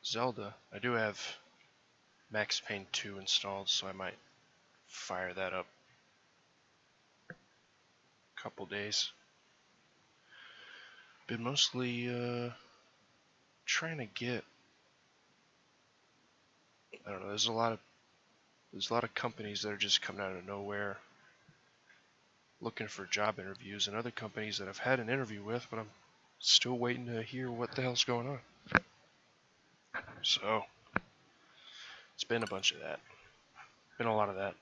Zelda. I do have Max Payne 2 installed, so I might fire that up a couple days. Been mostly trying to get. I don't know. There's a lot of companies that are just coming out of nowhere looking for job interviews, and other companies that I've had an interview with, but I'm still waiting to hear what the hell's going on. So it's been a bunch of that. Been a lot of that.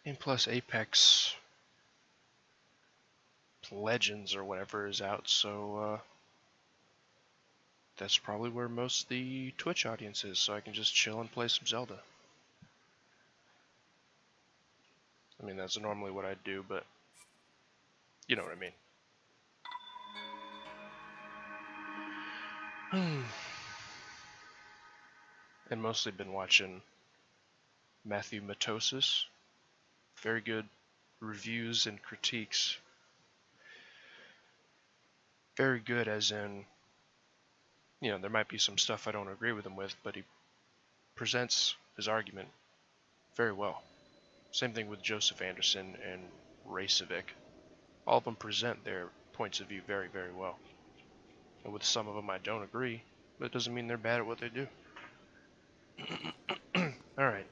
And plus Apex Legends or whatever is out, so that's probably where most of the Twitch audience is, so I can just chill and play some Zelda. I mean, that's normally what I'd do, but you know what I mean. And mostly been watching Matthew Matosis. Very good reviews and critiques. Very good as in, you know, there might be some stuff I don't agree with him with, but he presents his argument very well. Same thing with Joseph Anderson and Ray Civic. All of them present their points of view very, very well. And with some of them I don't agree, but it doesn't mean they're bad at what they do. Alright.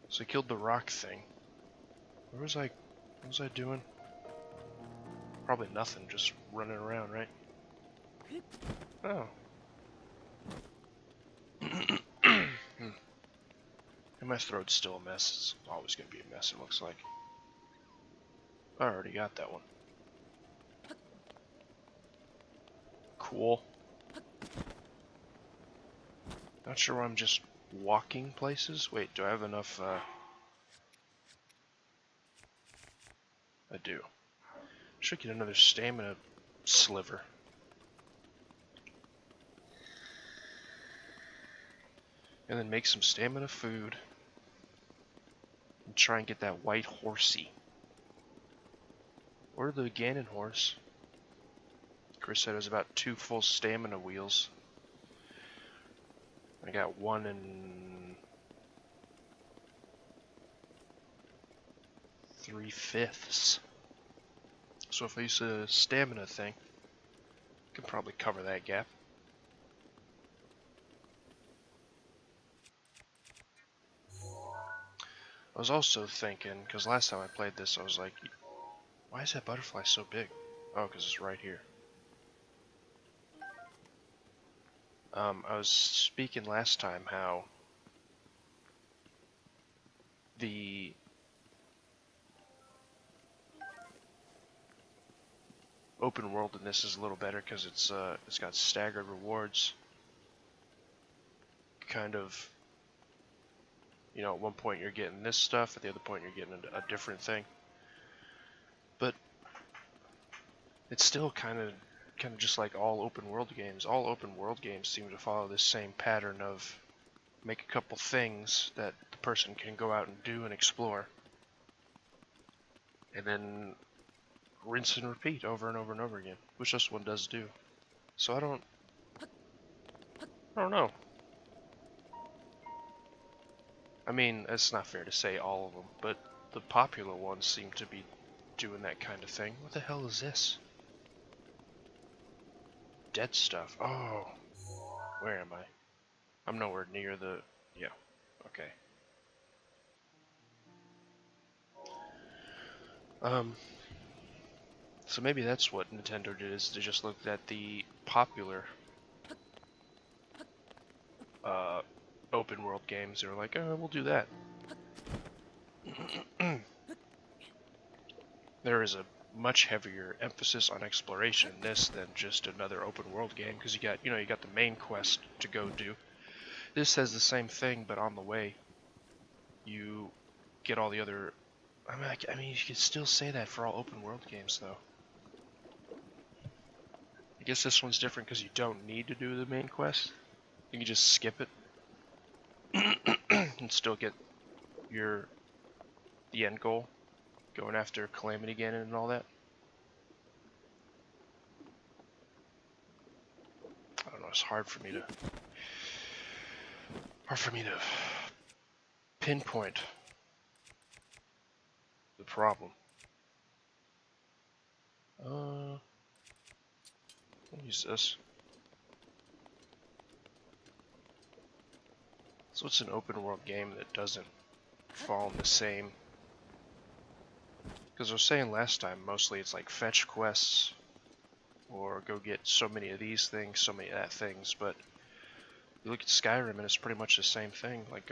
So I killed the rock thing. What was I doing? Probably nothing, just running around, right? Oh. And my throat's still a mess. It's always gonna be a mess, it looks like. I already got that one. Cool. Not sure why I'm just walking places. Wait, do I have enough, I do. Should get another stamina sliver. And then make some stamina food. And try and get that white horsey. Or the Ganon horse. Chris said it was about 2 full stamina wheels. I got 1 and 3/5. So if I use a stamina thing, I can probably cover that gap. I was also thinking, because last time I played this, I was like, why is that butterfly so big? Oh, because it's right here. I was speaking last time how the open world in this is a little better because it's got staggered rewards. Kind of, you know, at one point you're getting this stuff, at the other point you're getting a different thing. But it's still kind of just like all open world games. All open world games seem to follow this same pattern of make a couple things that the person can go out and do and explore, and then rinse and repeat over and over and over again, which this one does do. So I don't know. I mean, it's not fair to say all of them, but the popular ones seem to be doing that kind of thing. What the hell is this? Dead stuff. Oh, where am I? I'm nowhere near the... yeah, okay. So maybe that's what Nintendo did, is they just looked at the popular open world games. They were like, oh, we'll do that. There is a much heavier emphasis on exploration in this than just another open world game, because you got the main quest to go do. This says the same thing, but on the way you get all the other... I mean, you could still say that for all open world games, though. I guess this one's different because you don't need to do the main quest. You can just skip it and still get the end goal. going after Calamity Ganon and all that. I don't know, it's hard for me to pinpoint the problem. I'll use this. So it's an open world game that doesn't fall in the same. Because I was saying last time, mostly it's like fetch quests, or go get so many of these things, so many of that things, but you look at Skyrim and it's pretty much the same thing. Like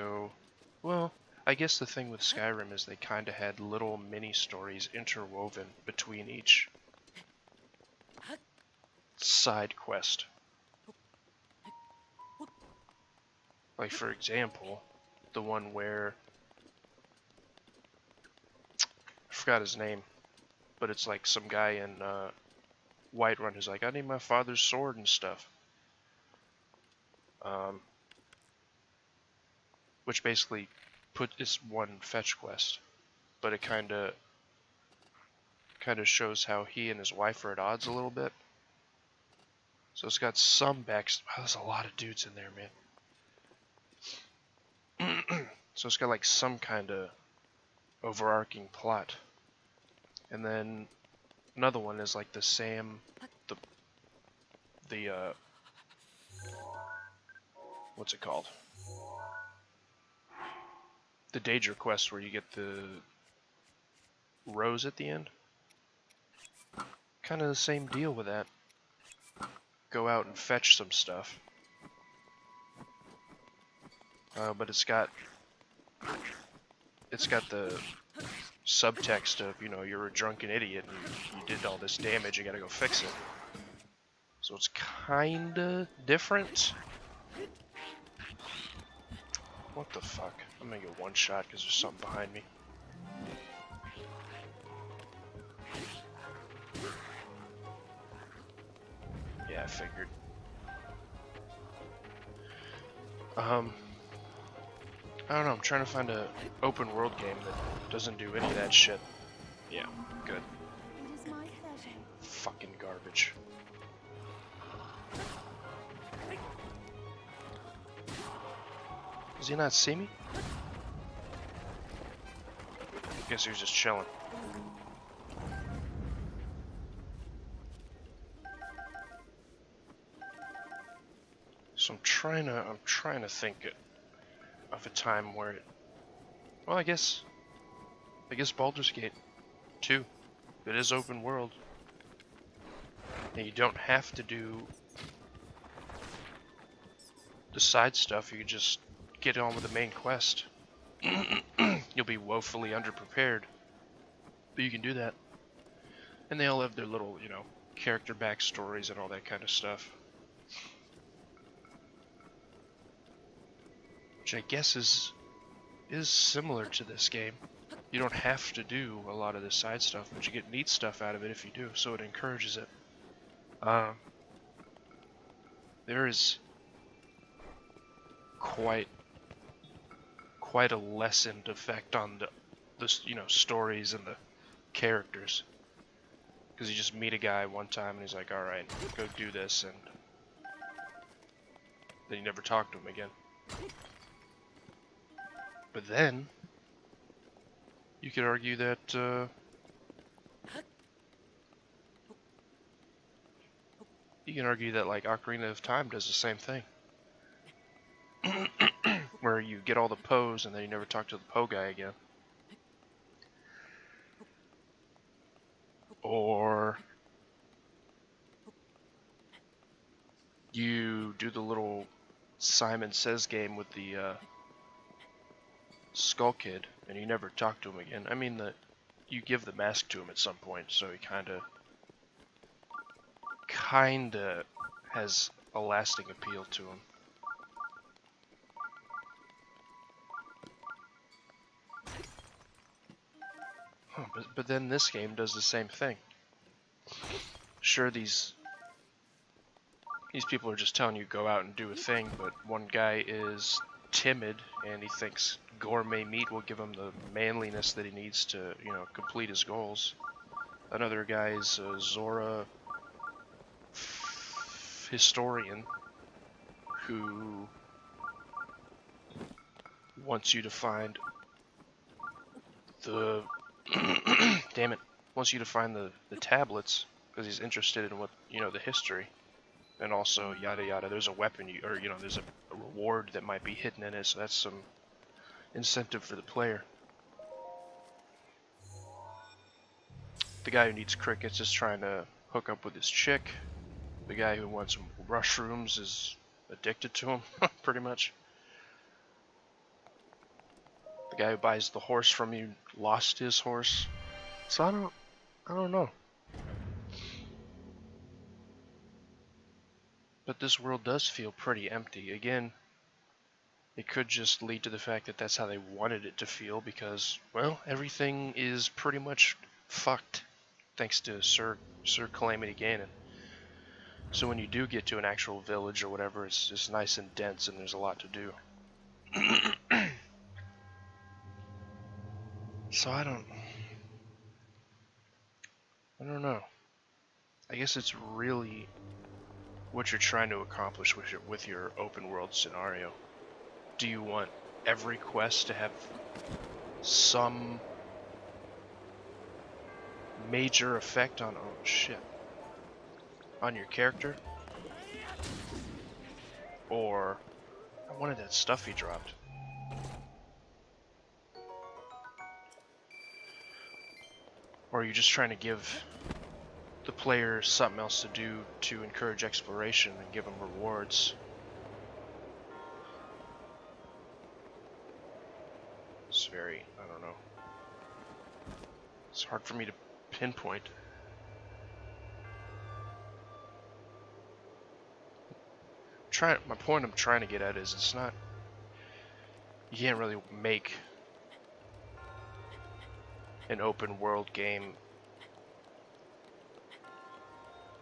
well, I guess the thing with Skyrim is they kind of had little mini stories interwoven between each side quest. Like for example, the one where I forgot his name, but it's like some guy in Whiterun who's like, I need my father's sword and stuff. Which basically is one fetch quest, but it kind of shows how he and his wife are at odds a little bit. So it's got some backstory. Wow, there's a lot of dudes in there, man. So it's got like some kind of overarching plot. And then another one is like the what's it called? The Daedra quest where you get the rose at the end. Kind of the same deal with that. Go out and fetch some stuff. But it's got the subtext of, you know, you're a drunken idiot and you did all this damage, you gotta go fix it. So it's kinda different. What the fuck? I'm gonna get one shot because there's something behind me. Yeah, I figured. I don't know, I'm trying to find a open world game that doesn't do any of that shit. Yeah, good. It is my pleasure. Fucking garbage. Does he not see me? Guess he was just chilling. So I'm trying to think of a time where well, I guess Baldur's Gate 2. It is open world. And you don't have to do the side stuff, you can just get on with the main quest. You'll be woefully underprepared, but you can do that. And they all have their little, you know, character backstories and all that kind of stuff. Which I guess is similar to this game. You don't have to do a lot of the side stuff, but you get neat stuff out of it if you do, so it encourages it. There is quite a lessened effect on the you know, stories and the characters, because you just meet a guy one time and he's like, all right, go do this, and then you never talk to him again. But then you could argue that like Ocarina of Time does the same thing. Where you get all the Poes and then you never talk to the Poe guy again. Or you do the little Simon Says game with the Skull Kid and you never talk to him again. I mean, you give the mask to him at some point, so he kinda has a lasting appeal to him. But then this game does the same thing. Sure, these people are just telling you go out and do a thing, but one guy is timid and he thinks gourmet meat will give him the manliness that he needs to, you know, complete his goals. Another guy is Zora historian, who wants you to find the damn it, wants you to find the tablets because he's interested in what, you know, the history, and also yada yada. There's a weapon or you know, there's a reward that might be hidden in it, so that's some incentive for the player. The guy who needs crickets is trying to hook up with his chick. The guy who wants mushrooms is addicted to them, pretty much. The guy who buys the horse from you lost his horse. So I don't know. But this world does feel pretty empty. Again, it could just lead to the fact that that's how they wanted it to feel because, well, everything is pretty much fucked thanks to Sir Calamity Ganon. So when you do get to an actual village or whatever, it's just nice and dense and there's a lot to do. So I don't know. I guess it's really what you're trying to accomplish with your open world scenario. Do you want every quest to have some major effect on on your character? Or I wanted that stuff he dropped. Or are you just trying to give the player something else to do to encourage exploration and give them rewards? It's very, I don't know. It's hard for me to pinpoint. My point I'm trying to get at is it's not, you can't really make an open world game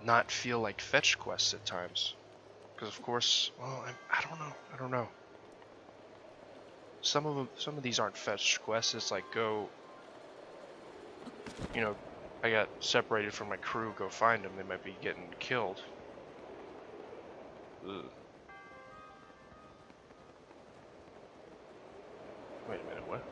not feel like fetch quests at times. Because of course, well, I don't know. Some of these aren't fetch quests. It's like go, you know, I got separated from my crew, go find them. They might be getting killed. Ugh. Wait a minute, what?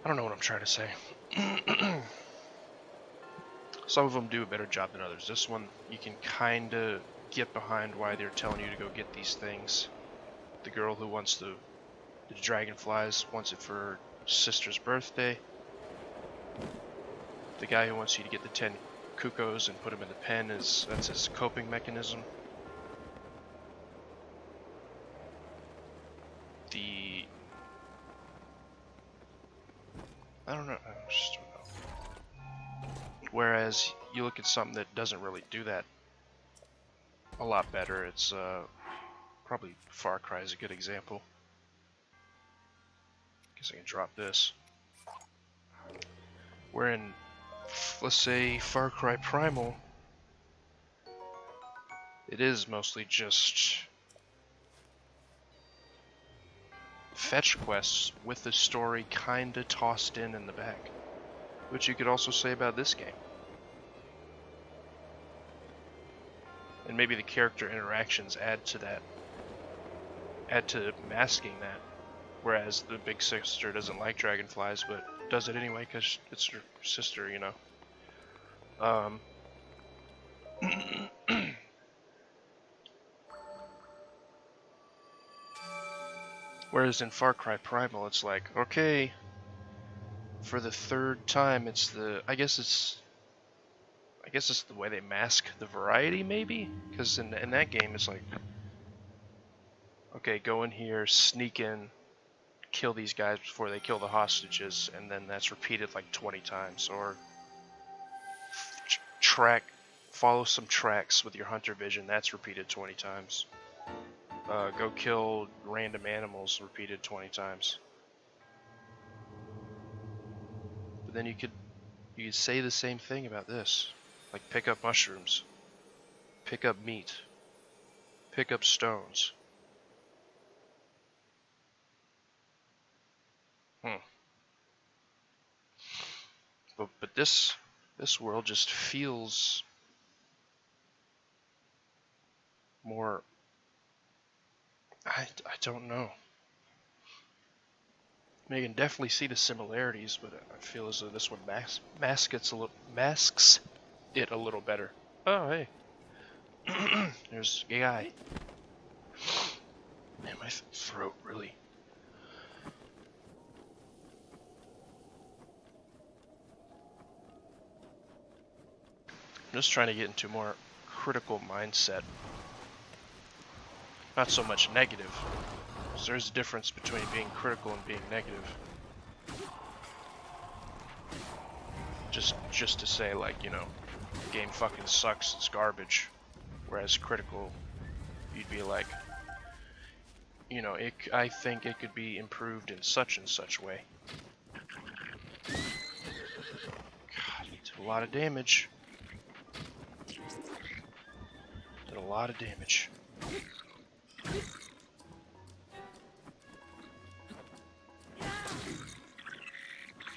I don't know what I'm trying to say. Some of them do a better job than others. This one, you can kind of get behind why they're telling you to go get these things. The girl who wants the dragonflies wants it for her sister's birthday. The guy who wants you to get the 10 cuckoos and put them in the pen, that's his coping mechanism. I don't know. Whereas you look at something that doesn't really do that a lot better. It's probably Far Cry is a good example. Guess I can drop this. Where in, let's say, Far Cry Primal, it is mostly just fetch quests with the story kinda tossed in the back, which you could also say about this game. And maybe the character interactions add to that, add to masking that, whereas the big sister doesn't like dragonflies but does it anyway because it's her sister, you know. Whereas in Far Cry Primal, it's like, okay, for the third time, it's the, I guess it's the way they mask the variety, maybe? Because in that game, it's like, okay, go in here, sneak in, kill these guys before they kill the hostages, and then that's repeated like 20 times. Or follow some tracks with your hunter vision, that's repeated 20 times. Go kill random animals, repeated 20 times. then you could say the same thing about this. Like, pick up mushrooms, pick up meat, pick up stones. But this world just feels more. I don't know. I mean, you can definitely see the similarities, but I feel as though this one masks it a little better. Oh, hey. There's a guy. Man, my throat really. I'm just trying to get into a more critical mindset. Not so much negative. So there's a difference between being critical and being negative. Just to say, like, you know, the game fucking sucks, it's garbage. Whereas critical, you'd be like, you know, I think it could be improved in such and such way. God, it did a lot of damage. Did a lot of damage.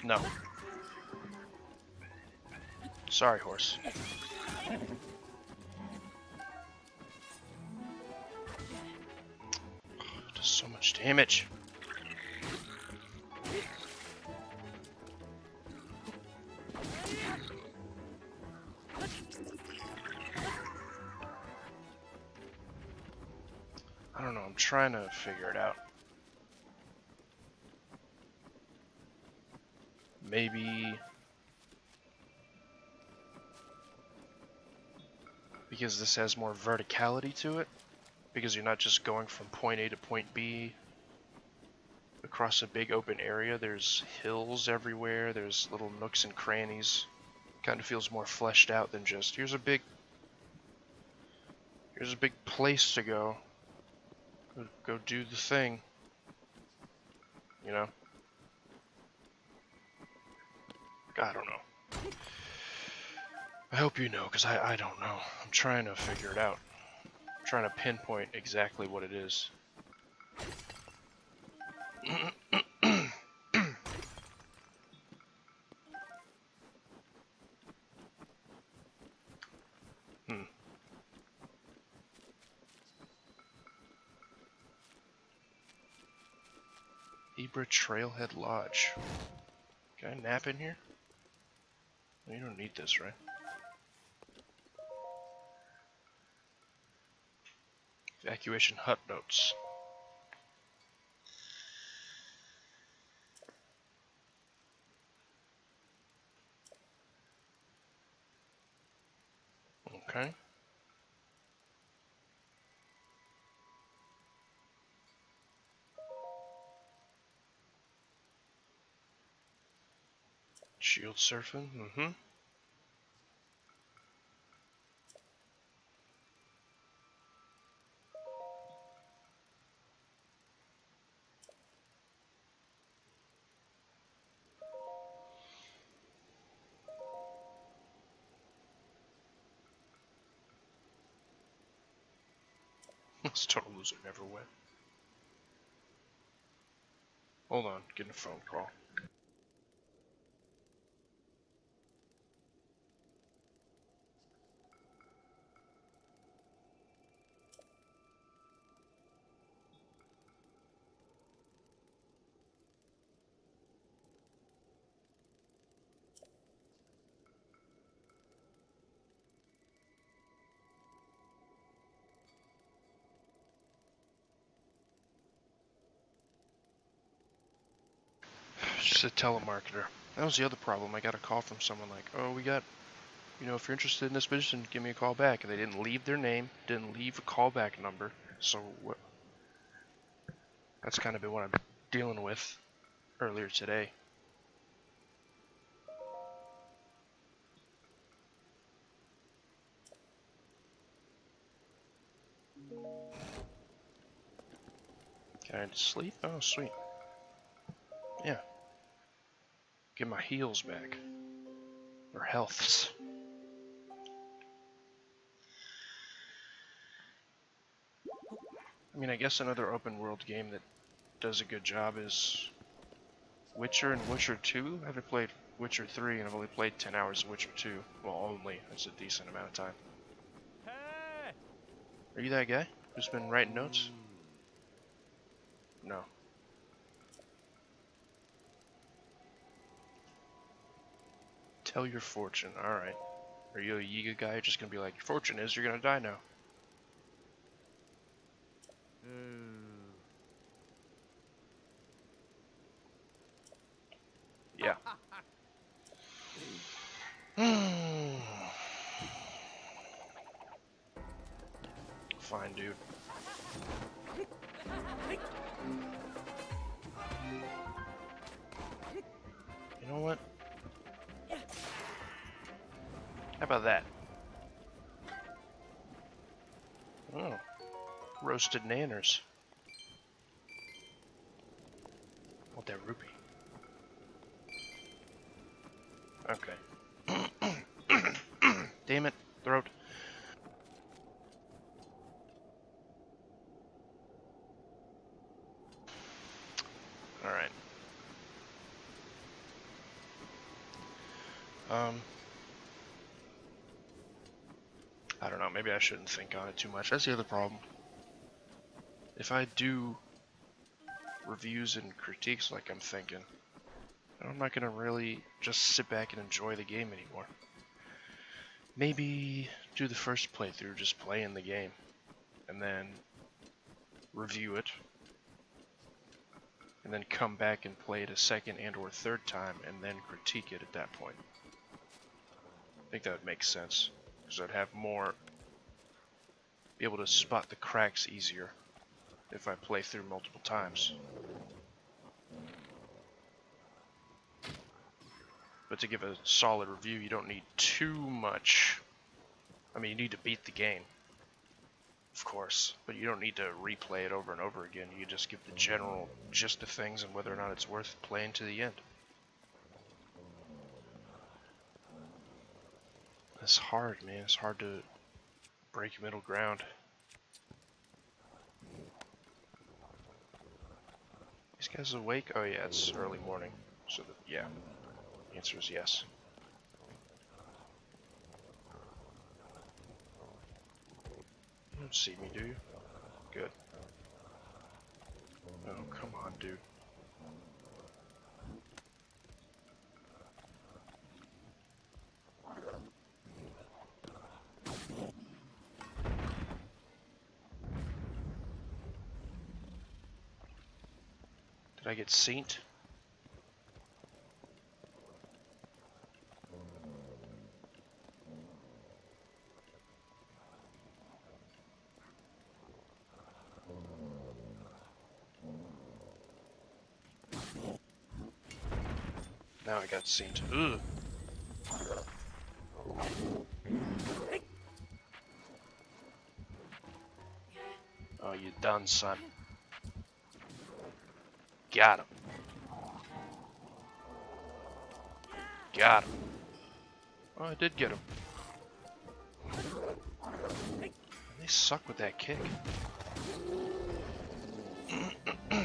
No. Sorry, horse. Does so much damage. I don't know, I'm trying to figure it out. Maybe because this has more verticality to it, because you're not just going from point A to point B across a big open area. There's hills everywhere, there's little nooks and crannies. Kind of feels more fleshed out than just here's a big place to go do the thing, you know. I don't know. I hope you know, because I don't know. I'm trying to figure it out. I'm trying to pinpoint exactly what it is. Ibra Trailhead Lodge. Can I nap in here? You don't need this, right? Evacuation hut notes. Okay. Shield surfing, This total loser never win. Hold on, getting a phone call. Just a telemarketer. That was the other problem. I got a call from someone like, oh, we got, you know, if you're interested in this position, give me a call back. And they didn't leave their name, didn't leave a callback number. So that's kind of been what I'm dealing with earlier today. Can I sleep? Oh, sweet. Yeah. Get my heals back. Or healths. I mean, I guess another open world game that does a good job is Witcher and Witcher 2. I haven't played Witcher 3 and I've only played 10 hours of Witcher 2. Well, only. That's a decent amount of time. Hey! Are you that guy who's been writing notes? No. Tell your fortune. Alright. Are you a Yiga guy just gonna be like, your fortune is you're gonna die now? Yeah. Fine, dude. You know what? How about that? Oh. Roasted nanners. Want that rupee. Okay. Damn it, throat. Alright. I don't know, maybe I shouldn't think on it too much. That's the other problem. If I do reviews and critiques like I'm thinking, I'm not gonna really just sit back and enjoy the game anymore. Maybe do the first playthrough just playing the game, and then review it, and then come back and play it a second and or third time, and then critique it at that point. I think that would make sense, because I'd have more, be able to spot the cracks easier if I play through multiple times. But to give a solid review, you don't need too much. I mean, you need to beat the game, of course, but you don't need to replay it over and over again. You just give the general gist of things and whether or not it's worth playing to the end. It's hard, man. It's hard to break middle ground. These guys awake? Oh yeah, it's early morning. So yeah, the answer is yes. You don't see me, do you? Good. Oh, come on, dude. Did I get synced? Now I got synced. Ugh. Oh, you done, son. Got him. Got him. Oh, I did get him. They suck with that kick. But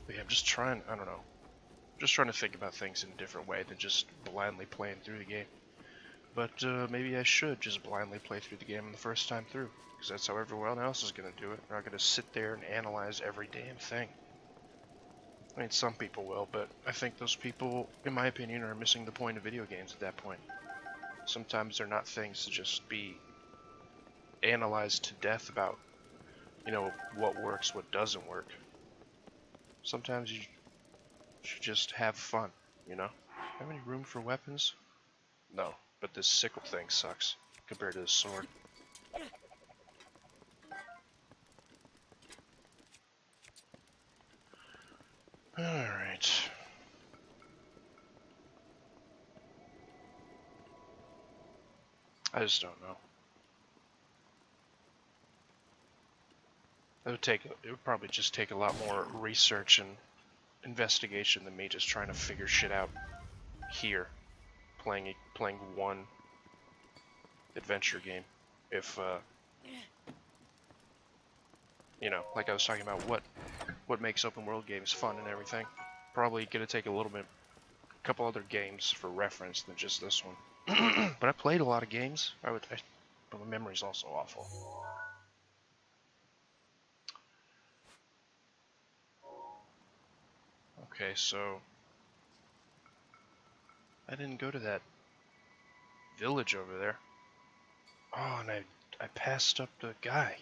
yeah, I'm just trying, I don't know. Just trying to think about things in a different way than just blindly playing through the game. But maybe I should just blindly play through the game the first time through, because that's how everyone else is going to do it. They're not going to sit there and analyze every damn thing. I mean, some people will, but I think those people, in my opinion, are missing the point of video games at that point. Sometimes they're not things to just be analyzed to death about, you know, what works, what doesn't work. Sometimes you should just have fun, you know? Have any room for weapons? No, but this sickle thing sucks compared to the sword. Alright. I just don't know. It would probably just take a lot more research and investigation than me just trying to figure shit out here, playing one adventure game. If you know, like I was talking about, what makes open world games fun and everything. Probably gonna take a couple other games for reference than just this one. But I played a lot of games. But my memory's also awful. Okay, so I didn't go to that village over there. Oh, and I passed up the guy.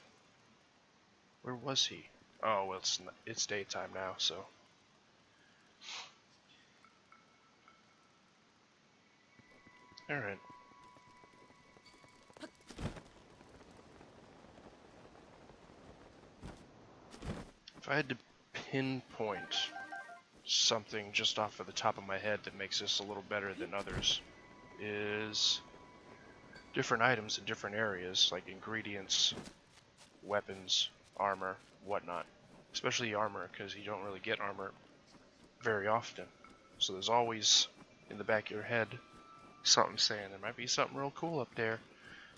Where was he? Oh, well, it's daytime now, so. Alright. If I had to pinpoint something just off of the top of my head that makes this a little better than others, is different items in different areas, like ingredients, weapons, armor, whatnot. Especially armor, because you don't really get armor very often. So there's always, in the back of your head, something saying there might be something real cool up there.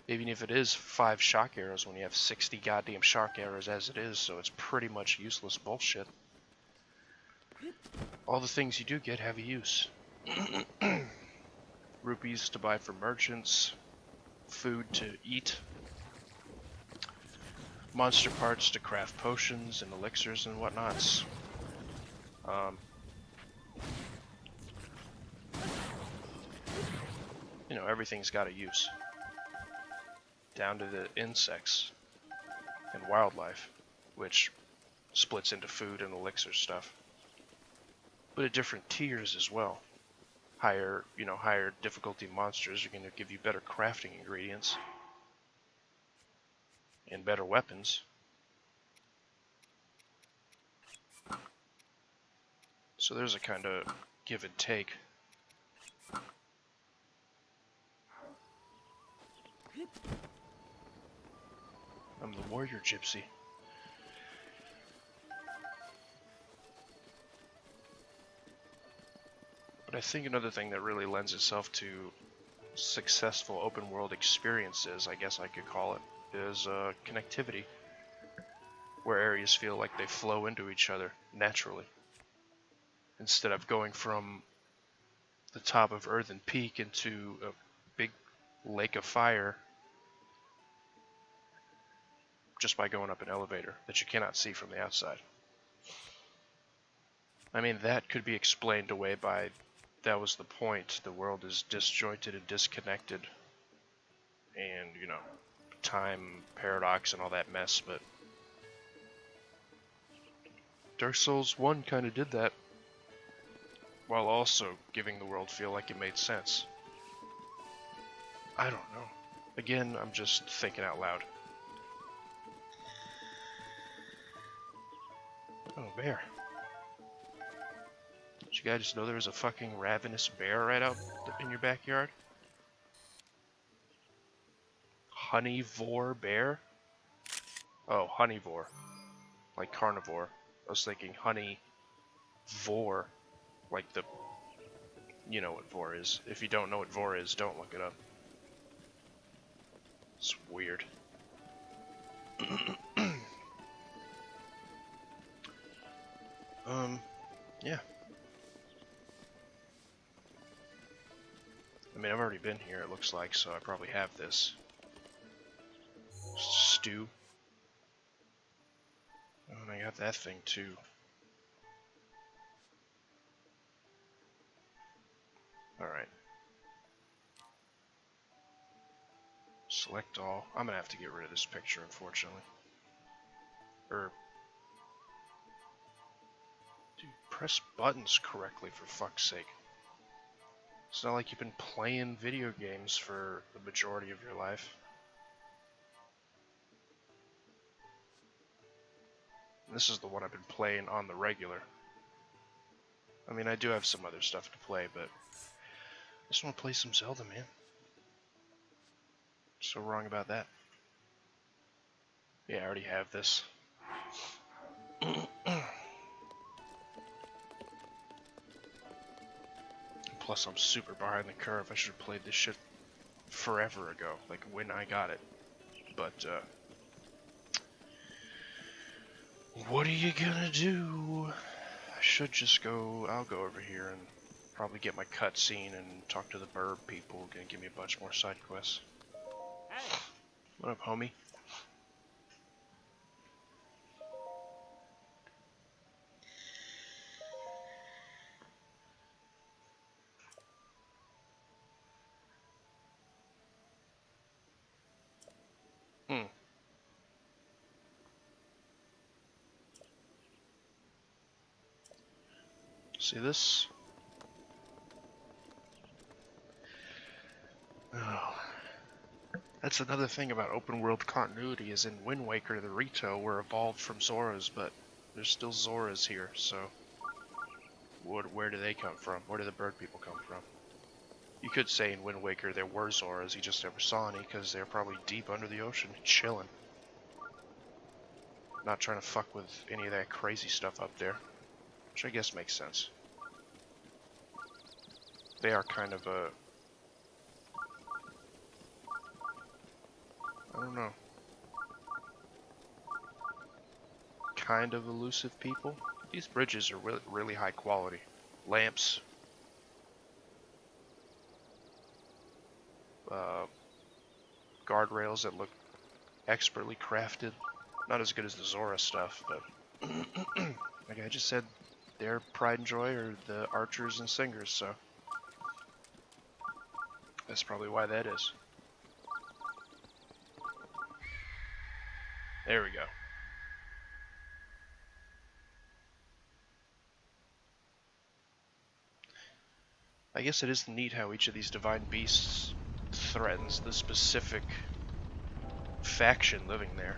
Even if it is 5 shock arrows when you have 60 goddamn shock arrows as it is, so it's pretty much useless bullshit. All the things you do get have a use. Rupees to buy for merchants, food to eat, monster parts to craft potions and elixirs and whatnots. You know, everything's got a use. Down to the insects and wildlife, which splits into food and elixir stuff. But at different tiers as well. Higher difficulty monsters are going to give you better crafting ingredients and better weapons. So there's a kind of give and take. I'm the warrior gypsy. But I think another thing that really lends itself to successful open world experiences, I guess I could call it, is connectivity. Where areas feel like they flow into each other naturally. Instead of going from the top of Earthen Peak into a big lake of fire just by going up an elevator that you cannot see from the outside. I mean, that could be explained away by that was the point. The world is disjointed and disconnected. And, you know, time paradox and all that mess, but Dark Souls 1 kind of did that, while also giving the world feel like it made sense. I don't know. Again, I'm just thinking out loud. Oh, bear. Did you guys know there was a fucking ravenous bear right out in your backyard? Honeivore bear? Oh, honeivore. Like carnivore. I was thinking honey-vor. Like the... You know what vor is. If you don't know what vor is, don't look it up. It's weird. Yeah. I mean, I've already been here, it looks like, so I probably have this. Stew. Oh, and I got that thing, too. Alright. Select all. I'm gonna have to get rid of this picture, unfortunately. Dude, press buttons correctly, for fuck's sake. It's not like you've been playing video games for the majority of your life. And this is the one I've been playing on the regular. I mean, I do have some other stuff to play, but I just want to play some Zelda, man. So wrong about that. Yeah, I already have this. Plus, I'm super behind the curve. I should have played this shit forever ago, like when I got it. But, what are you gonna do? I should just go, I'll go over here and probably get my cutscene and talk to the bird people. Gonna give me a bunch more side quests. Hey! What up, homie? Hmm. See this? Oh. That's another thing about open world continuity, is in Wind Waker the Rito were evolved from Zoras, but there's still Zoras here, so where do they come from? Where do the bird people come from? You could say in Wind Waker there were Zoras, you just never saw any because they're probably deep under the ocean, chilling. Not trying to fuck with any of that crazy stuff up there, which I guess makes sense. They are kind of a... I don't know. Kind of elusive people. These bridges are really high quality. Lamps. Guardrails that look expertly crafted. Not as good as the Zora stuff, but like I just said, their pride and joy are the archers and singers, so that's probably why that is. There we go. I guess it is neat how each of these divine beasts threatens the specific faction living there.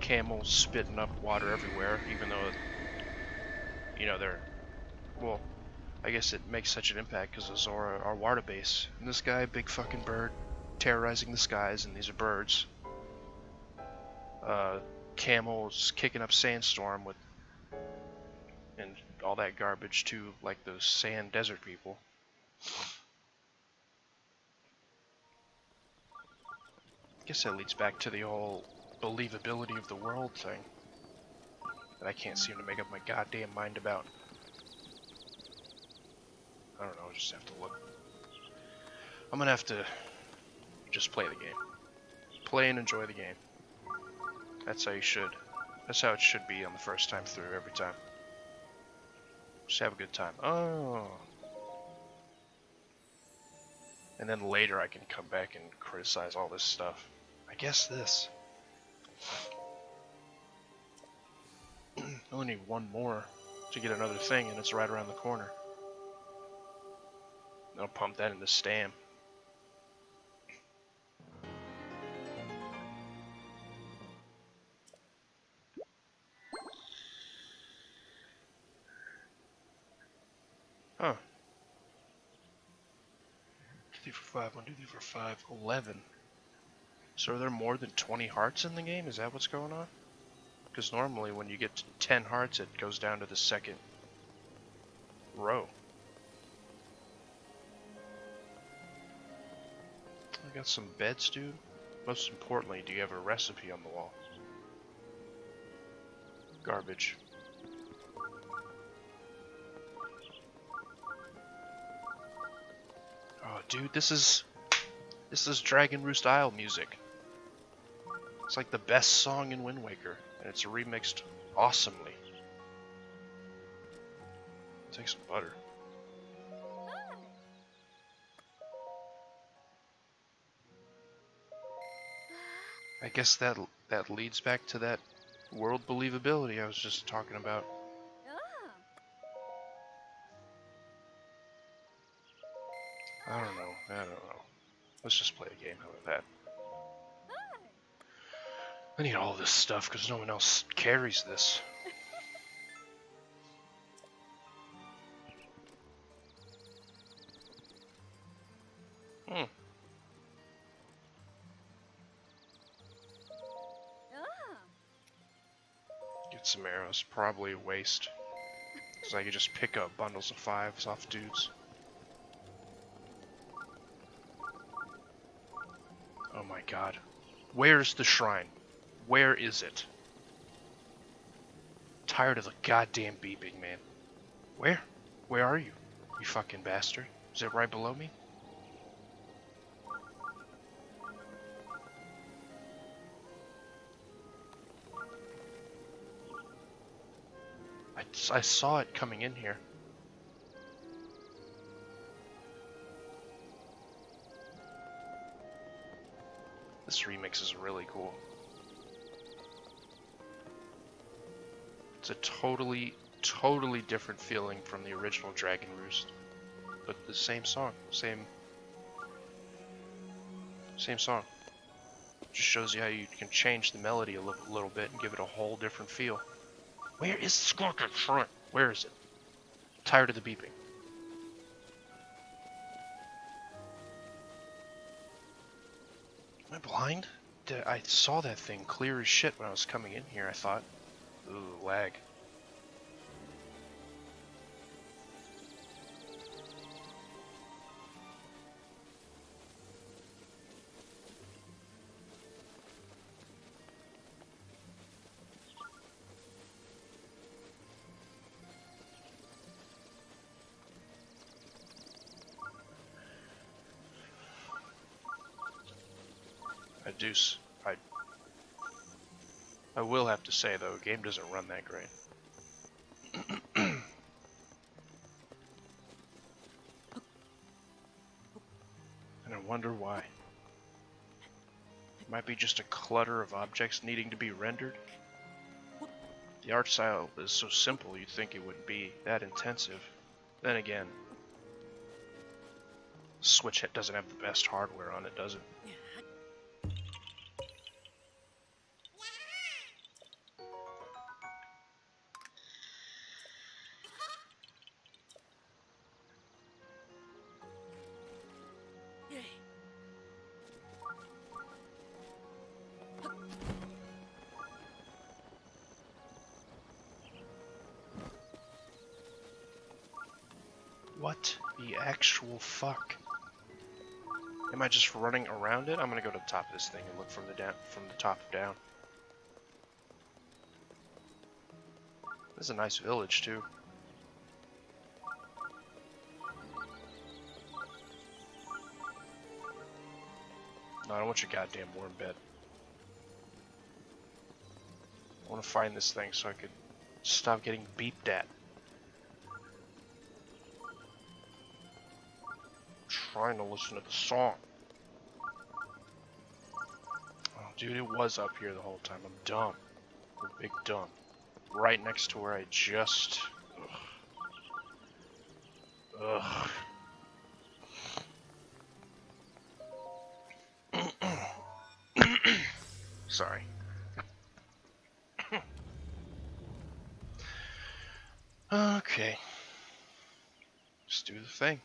Camels spitting up water everywhere, even though, you know, they're, well, I guess it makes such an impact because of Zora are water base. And this guy, big fucking bird, terrorizing the skies, and these are birds. Camels kicking up sandstorm with, and all that garbage too, like those sand desert people. I guess that leads back to the whole believability of the world thing that I can't seem to make up my goddamn mind about. I don't know, I just have to look. I'm gonna have to just play the game. Play and enjoy the game. That's how you should. That's how it should be on the first time through every time. Just have a good time. Oh. And then later I can come back and criticize all this stuff. I guess this. I only need one more to get another thing, and it's right around the corner. I'll pump that into Stam. Huh. 2, 3, 4, 5, 1, 2, 3, 4, 5, 11. So are there more than 20 hearts in the game? Is that what's going on? Because normally when you get to 10 hearts, it goes down to the second row. I got some beds, dude. Most importantly, do you have a recipe on the wall? Garbage. Oh, dude, this is Dragon Roost Isle music. It's like the best song in Wind Waker, and it's remixed awesomely. Take some butter. I guess that leads back to that world believability I was just talking about. I don't know. Let's just play the game. How about that? I need all this stuff because no one else carries this. Get some arrows. Probably a waste. Because I could just pick up bundles of 5s off dudes. god. Where's the shrine? Where is it? Tired of the goddamn beeping, man. Where? Where are you? You fucking bastard. Is it right below me? I saw it coming in here. This remix is really cool. It's a totally different feeling from the original Dragon Roost. But the same song. Same song. Just shows you how you can change the melody a little bit and give it a whole different feel. Where is the Scorpion Shrine? Where is it? Tired of the beeping. Am I blind? I saw that thing clear as shit when I was coming in here, I thought. Ooh, lag. I will have to say though, the game doesn't run that great. And I wonder why. It might be just a clutter of objects needing to be rendered. The art style is so simple you'd think it wouldn't be that intensive. Then again, Switch doesn't have the best hardware on it, does it? What the actual fuck? Am I just running around it? I'm gonna go to the top of this thing and look from the top down. This is a nice village too. No, I don't want your goddamn warm bed. I want to find this thing so I could stop getting beeped at. Trying to listen to the song. Oh, dude, it was up here the whole time. I'm dumb. I'm a big dumb. Right next to where I just... Ugh. Sorry. Okay. Let's do the thing.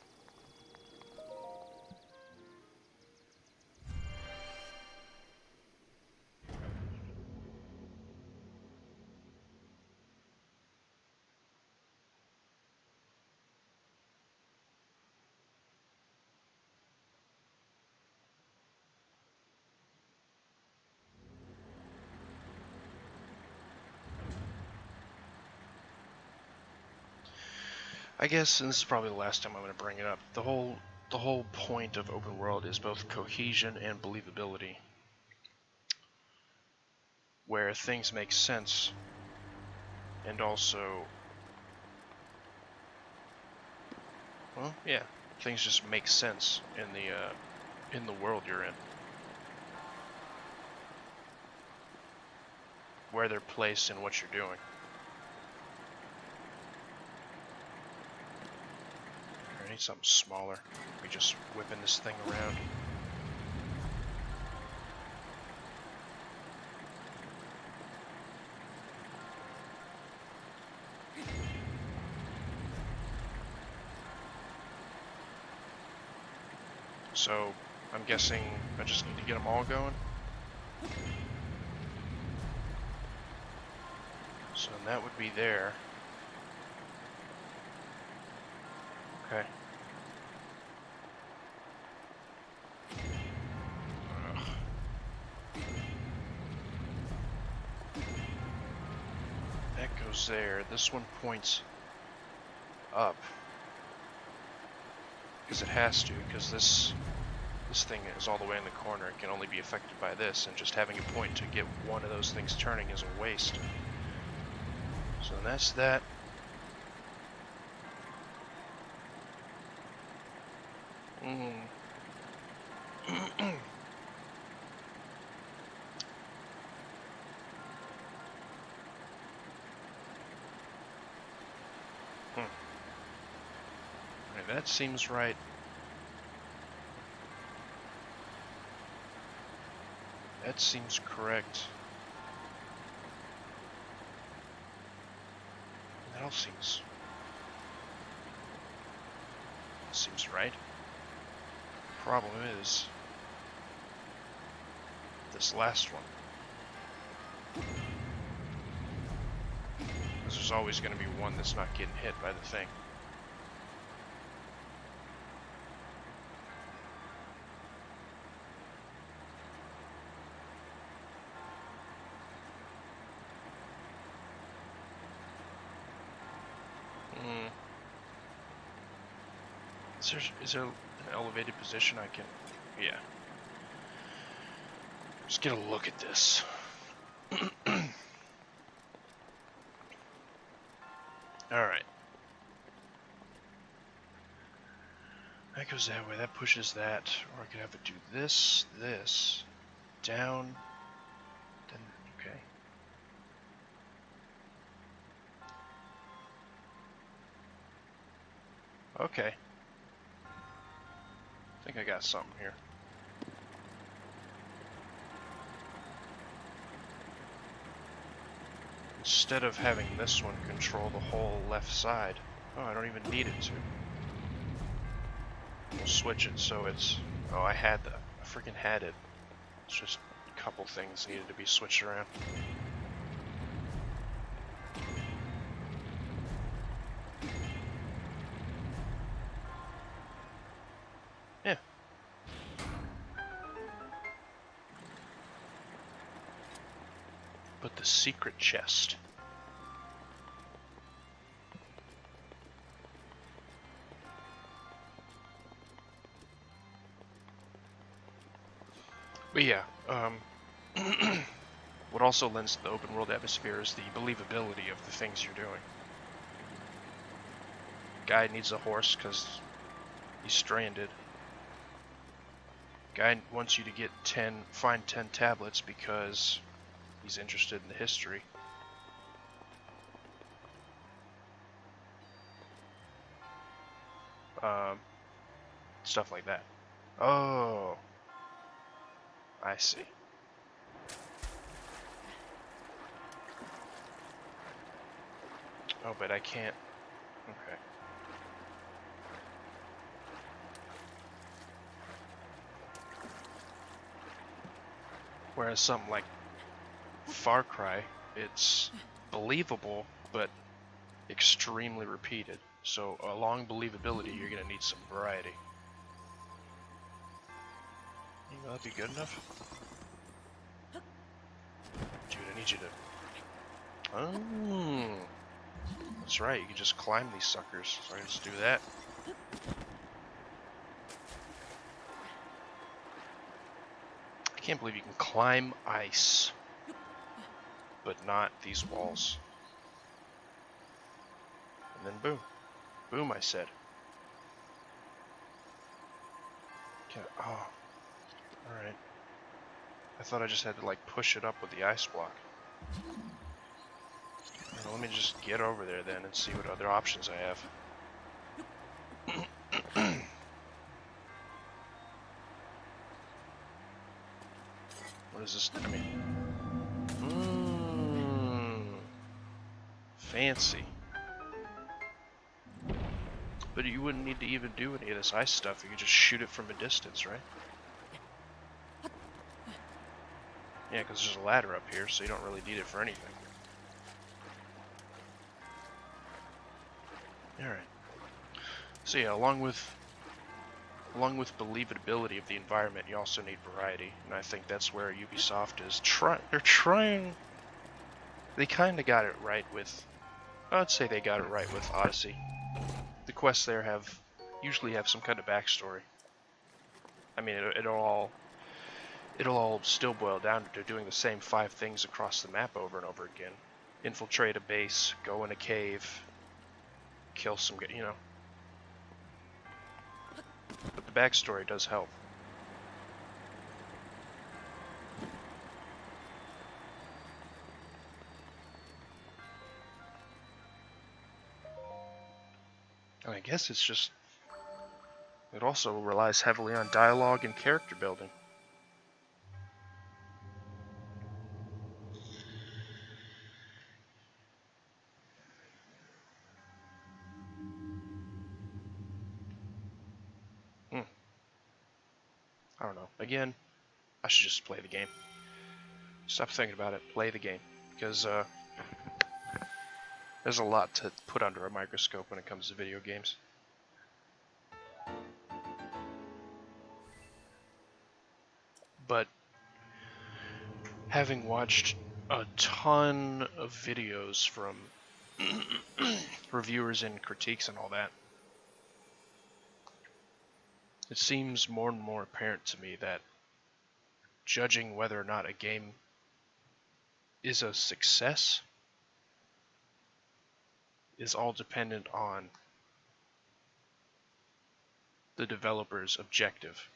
I guess, and this is probably the last time I'm going to bring it up, the whole point of open world is both cohesion and believability, where things make sense, and also, well, yeah, things just make sense in the world you're in, where they're placed and what you're doing. I need something smaller. We just whipping this thing around. So, I'm guessing I just need to get them all going. So that would be there. Okay. Ugh. goes there. This one points up. Because it has to, because this thing is all the way in the corner. It can only be affected by this, and just having a point to get one of those things turning is a waste. So that's that. Right, that seems right. That seems correct. That all seems right. Problem is this last one. Because there's always going to be one that's not getting hit by the thing. Is there an elevated position I can... Yeah. Just get a look at this. Alright. That goes that way, that pushes that. Or I could have it do this, down, then, okay. Okay. I think I got something here. Instead of having this one control the whole left side, oh, I don't even need it to. We'll switch it so it's, oh, I freaking had it. It's just a couple things needed to be switched around. Yeah. But the secret chest. But yeah, what also lends to the open world atmosphere is the believability of the things you're doing. Guy needs a horse because he's stranded. Guy wants you to find 10 tablets because he's interested in the history. Stuff like that. Oh, I see. Oh, but I can't. Okay. Whereas something like Far Cry, it's believable, but extremely repeated. So along believability, you're gonna need some variety. You think that'd be good enough? Dude, I need you to... Oh, that's right, you can just climb these suckers. So I can just do that. I can't believe you can climb ice, but not these walls. And then boom. Boom, I said. Okay, oh. Alright. I thought I just had to like push it up with the ice block. Let me just get over there then and see what other options I have. What is this? I mean... fancy. But you wouldn't need to even do any of this ice stuff. You could just shoot it from a distance, right? Yeah, because there's a ladder up here, so you don't really need it for anything. Alright. So yeah, along with believability of the environment, you also need variety. And I think that's where Ubisoft is they kind of got it right with I'd say they got it right with Odyssey. The quests there usually have some kind of backstory. I mean, it'll all still boil down to doing the same 5 things across the map over and over again. Infiltrate a base, go in a cave, kill some, you know. But the backstory does help. And I guess it's just, it also relies heavily on dialogue and character building. I don't know. Again, I should just play the game. Stop thinking about it. Play the game. Because there's a lot to put under a microscope when it comes to video games. But having watched a ton of videos from reviewers and critiques and all that, it seems more and more apparent to me that judging whether or not a game is a success is all dependent on the developer's objective.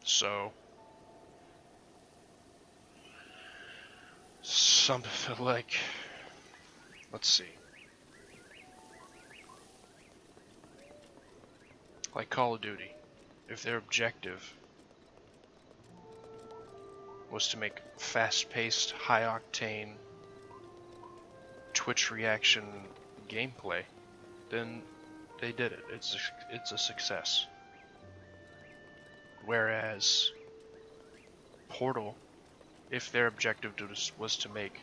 So, something like, let's see, like Call of Duty, if their objective was to make fast-paced, high-octane, Twitch reaction gameplay, then they did it. It's a success. Whereas Portal, if their objective was to make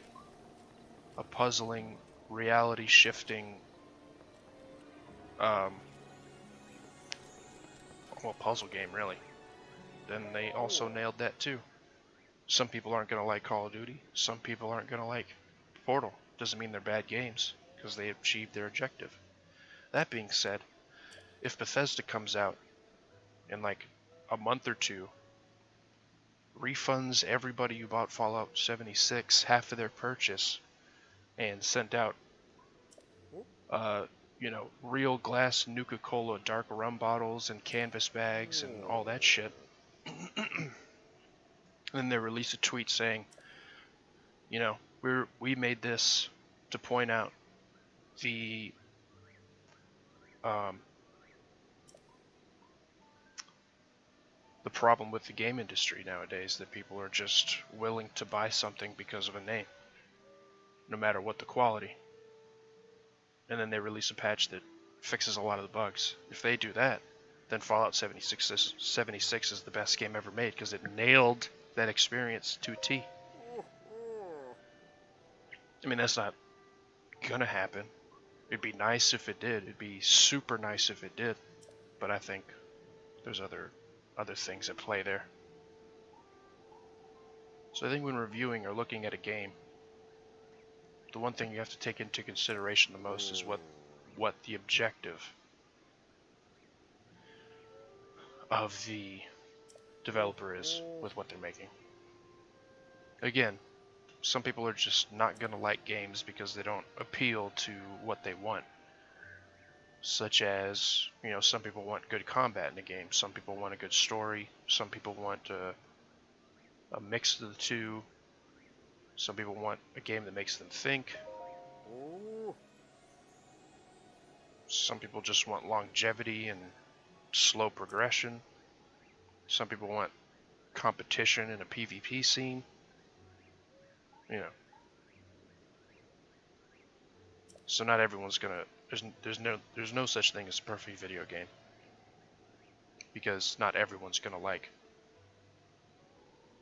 a puzzling, reality-shifting, well, puzzle game really, then they also nailed that too. Some people aren't going to like Call of Duty. Some people aren't going to like Portal. Doesn't mean they're bad games, because they achieved their objective. That being said, if Bethesda comes out in like a month or two, refunds everybody who bought Fallout 76 half of their purchase, and sent out, you know, real glass Nuka-Cola dark rum bottles and canvas bags and all that shit, and then they release a tweet saying, you know, we made this to point out the problem with the game industry nowadays, that people are just willing to buy something because of a name, no matter what the quality. And then they release a patch that fixes a lot of the bugs. If they do that, then Fallout 76 is the best game ever made, because it nailed that experience to a T. I mean, that's not gonna happen. It'd be nice if it did. It'd be super nice if it did. But I think there's other things at play there. So I think when reviewing or looking at a game, the one thing you have to take into consideration the most is what the objective of the developer is with what they're making. Again, some people are just not going to like games because they don't appeal to what they want. Such as, you know, some people want good combat in a game, some people want a good story, some people want a mix of the two, some people want a game that makes them think, some people just want longevity and slow progression, some people want competition in a PvP scene, you know. So not everyone's gonna, there's no such thing as a perfect video game, because not everyone's gonna like,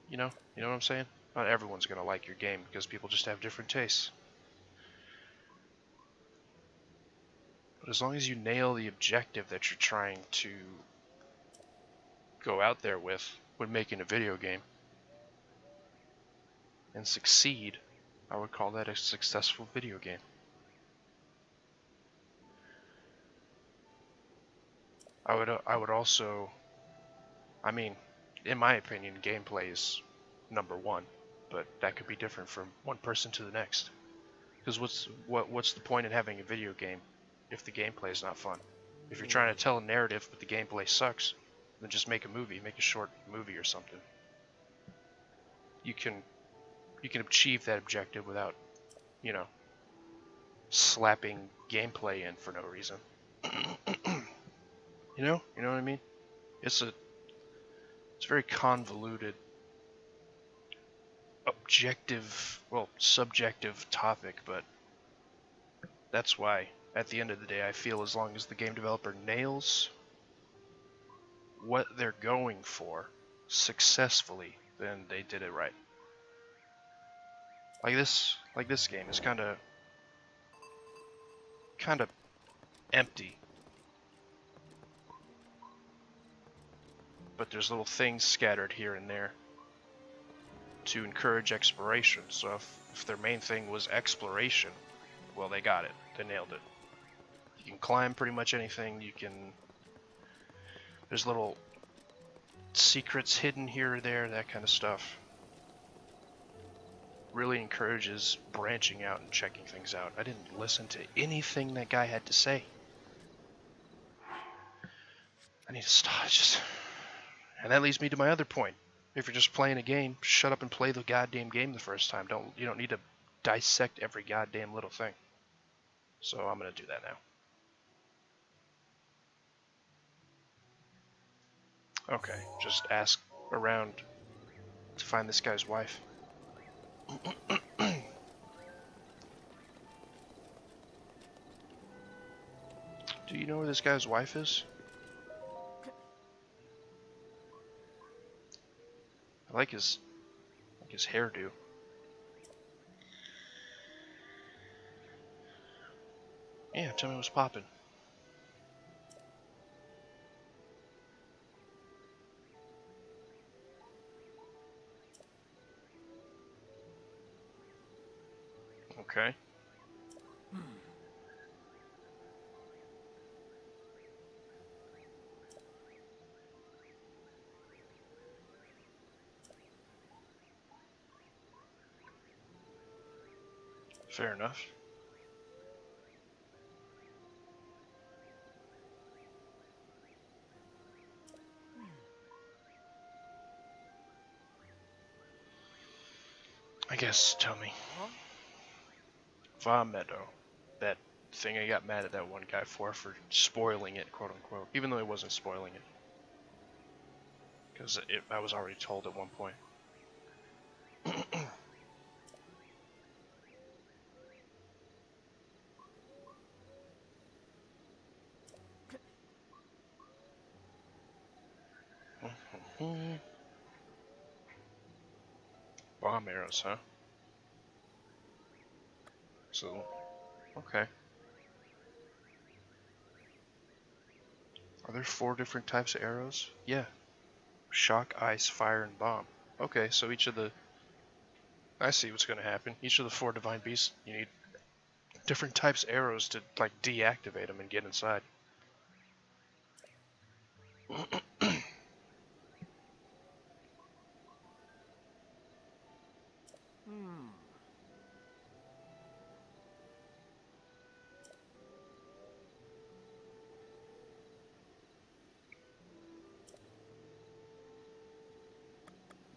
you know what I'm saying? Not everyone's gonna like your game, because people just have different tastes. But as long as you nail the objective that you're trying to go out there with when making a video game, and succeed, I would call that a successful video game. I would also, I mean, in my opinion, gameplay is number one, but that could be different from one person to the next. Because what's the point in having a video game if the gameplay is not fun? If you're trying to tell a narrative but the gameplay sucks, then just make a movie, make a short movie or something. You can achieve that objective without, you know, slapping gameplay in for no reason. You know what I mean? It's a very convoluted, objective, well, subjective topic, but that's why at the end of the day I feel as long as the game developer nails what they're going for successfully, then they did it right. Like this game is kind of empty, but there's little things scattered here and there to encourage exploration. So if their main thing was exploration, well, they got it. They nailed it. You can climb pretty much anything. There's little secrets hidden here or there, that kind of stuff. Really encourages branching out and checking things out. I didn't listen to anything that guy had to say. I need to stop. And that leads me to my other point. If you're just playing a game, shut up and play the goddamn game the first time. You don't need to dissect every goddamn little thing. So I'm gonna do that now. Okay, just ask around to find this guy's wife. Do you know where this guy's wife is? I like his hairdo. Yeah, tell me what's poppin'. Okay. Fair enough. I guess, tell me. Meadow. That thing I got mad at that one guy for spoiling it, quote unquote. Even though he wasn't spoiling it. Because I was already told at one point. Bomb arrows, huh? So, okay. Are there 4 different types of arrows? Yeah. Shock, ice, fire, and bomb. Okay, so each of the... I see what's going to happen. Each of the 4 divine beasts, you need different types of arrows to, like, deactivate them and get inside.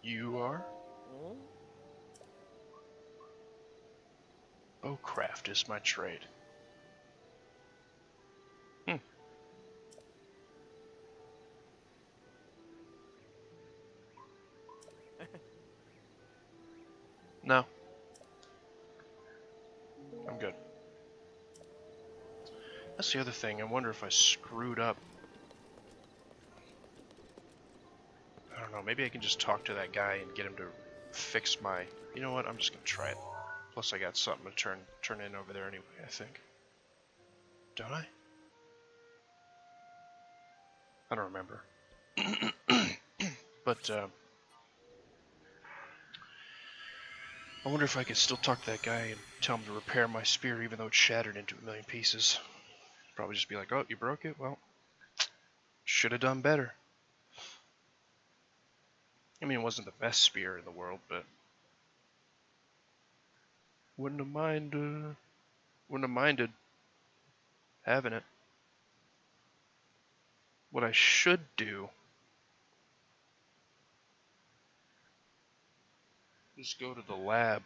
You are? Oh, craft is my trade. No. I'm good. That's the other thing. I wonder if I screwed up. I don't know. Maybe I can just talk to that guy and get him to fix my... You know what? I'm just going to try it. Plus I got something to turn in over there anyway, I think. Don't I? I don't remember. But, I wonder if I could still talk to that guy and tell him to repair my spear even though it's shattered into a million pieces. Probably just be like, oh, you broke it? Well, Should have done better. I mean, it wasn't the best spear in the world, but wouldn't have minded having it. What I should do is go to the lab,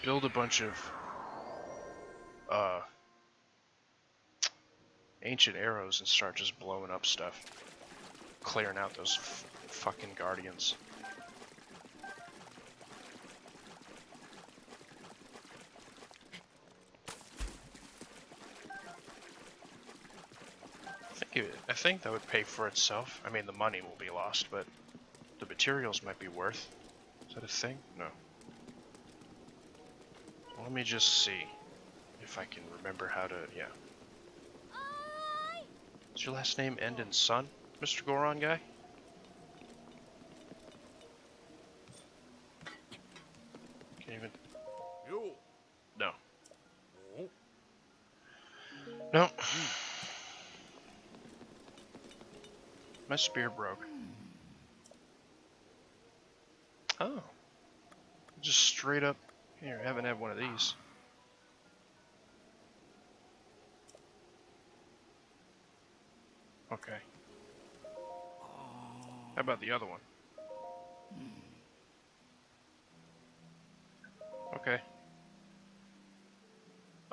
build a bunch of ancient arrows and start just blowing up stuff, clearing out those fucking guardians. I think that would pay for itself. I mean, the money will be lost, but the materials might be worth. Is that a thing? No. Let me just see if I can remember how to. Yeah. Does your last name end in son, Mr. Goron guy? Can't even. You. No. Oh. No. My spear broke. Oh. Just straight up. Here, I haven't had one of these. Okay. How about the other one? Okay.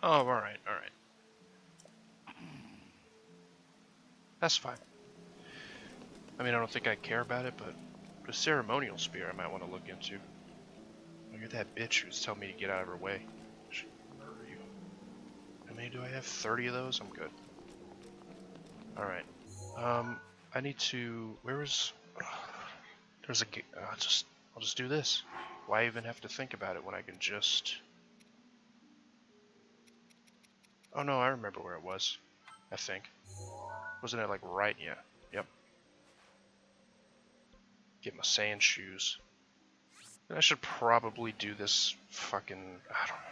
Oh, alright, alright. That's fine. I mean, I don't think I care about it, but the ceremonial spear I might want to look into. Look at that bitch who's telling me to get out of her way. She'll murder you. How many do I have? 30 of those? I'm good. Alright. I need to... Where is... There's a... I'll just do this. Why even have to think about it when I can just... Oh no, I remember where it was. I think. Wasn't it like right? Yeah. Yep. Get my sand shoes. And I should probably do this fucking... I don't know.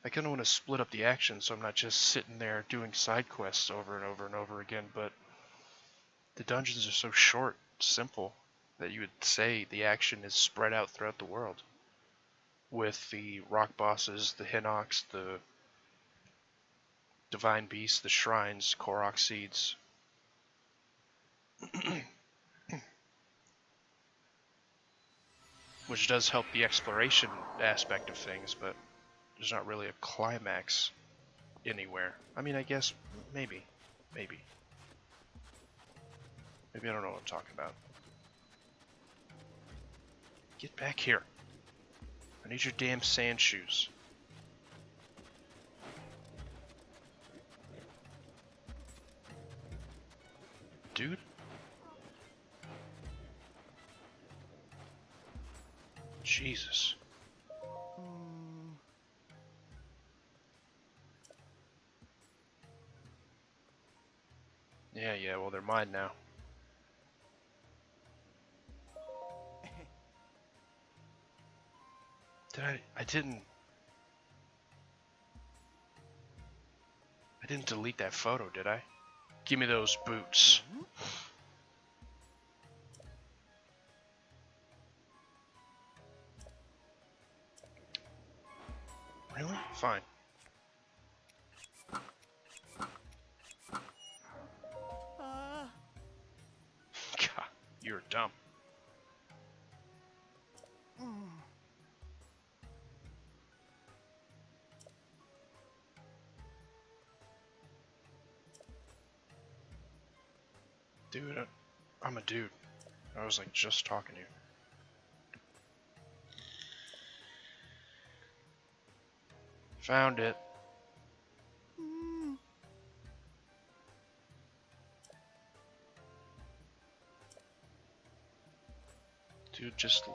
I kind of want to split up the action so I'm not just sitting there doing side quests over and over and over again, but the dungeons are so short, simple, that you would say the action is spread out throughout the world. With the rock bosses, the Hinox, the divine beasts, the shrines, Korok seeds. Which does help the exploration aspect of things, but there's not really a climax anywhere. I mean, I guess, maybe. Maybe I don't know what I'm talking about. Get back here. I need your damn sand shoes. Dude? Jesus. Yeah, well, they're mine now. I didn't delete that photo, did I? Give me those boots. Really? Fine. God, you're dumb. Dude, I'm a dude. I was like just talking to you. Found it. Dude, just